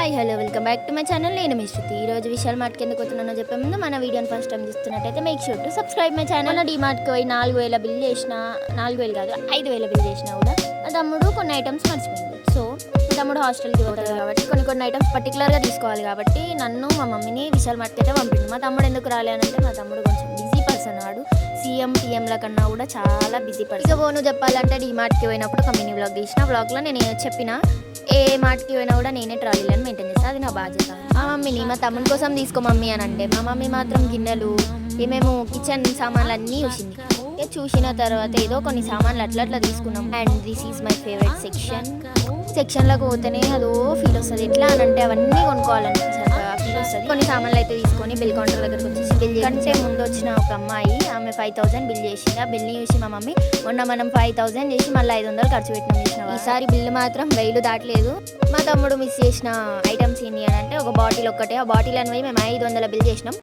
Hi hello welcome back to my channel. నేను మీ శృతి. ఈరోజు విశాల్ మార్ట్కి ఎందుకు వస్తున్నానో చెప్పే ముందు మన వీడియోని ఫస్ట్ టైం చూస్తున్నట్టయితే make sure to subscribe my channel. డీమార్ట్కి పోయి 4000 బిల్ చేసిన, 4000 కాదు 5000 బిల్ చేసినా కూడా మా తమ్ముడు కొన్ని ఐటమ్స్ మర్చిపోయింది. సో మా తమ్ముడు హాస్టల్కి పోతాడు కాబట్టి కొన్ని ఐటమ్స్ పర్టికులర్గా తీసుకోవాలి కాబట్టి నన్ను మా మమ్మీని విశాల్ మార్ట్కి అయితే పంపింది. మా తమ్ముడు ఎందుకు రాలేనంటే మా తమ్ముడు కొంచెం బిజీ పర్సన్, వాడు సీఎం పిఎంల కన్నా కూడా చాలా బిజీ పర్సన్. ఇక పోను చెప్పాలంటే డీమార్ట్కి పోయినప్పుడు ఒక మినీ వ్లాగ్ తీసిన. వ్లాగ్లో నేను చెప్పిన ఏ మార్ట్కి పోయినా కూడా నేనే ట్రాలీలను మెయింటైన్ చేస్తాను, అది నా బాధ్యత. మా మమ్మీని మా తమ్ముని కోసం తీసుకో మమ్మీ అని అంటే మా మమ్మీ మాత్రం గిన్నెలు ఏమేమో కిచెన్ సామాన్లు అన్నీ చూసింది. చూసిన తర్వాత ఏదో కొన్ని సామాన్లు అట్లా తీసుకున్నాం. And this is my favourite సెక్షన్లోకి పోతేనే అదో ఫీల్ వస్తుంది. ఎట్లా అని అంటే అవన్నీ కొనుక్కోవాలని ఫీల్ వస్తుంది. కొన్ని సామాన్లు అయితే తీసుకొని బిల్ కౌంటర్ దగ్గరకు వచ్చేసి బిల్ కంటే ముందు వచ్చిన ఒక అమ్మాయి, ఆమె 5000 బిల్ చేసింది. ఆ బిల్ని చూసి మా మమ్మీ మొన్న మనం 5000 చేసి మళ్ళీ 500 ఖర్చు పెట్టినాం చేసిన. ఈసారి బిల్లు మాత్రం 1000 దాటలేదు. మా తమ్ముడు మిస్ చేసిన ఐటమ్స్ ఏంటి అని అంటే ఒక బాటిల్ ఒక్కటే. ఆ బాటిల్ అని పోయి మేము 500 బిల్ చేసినాం.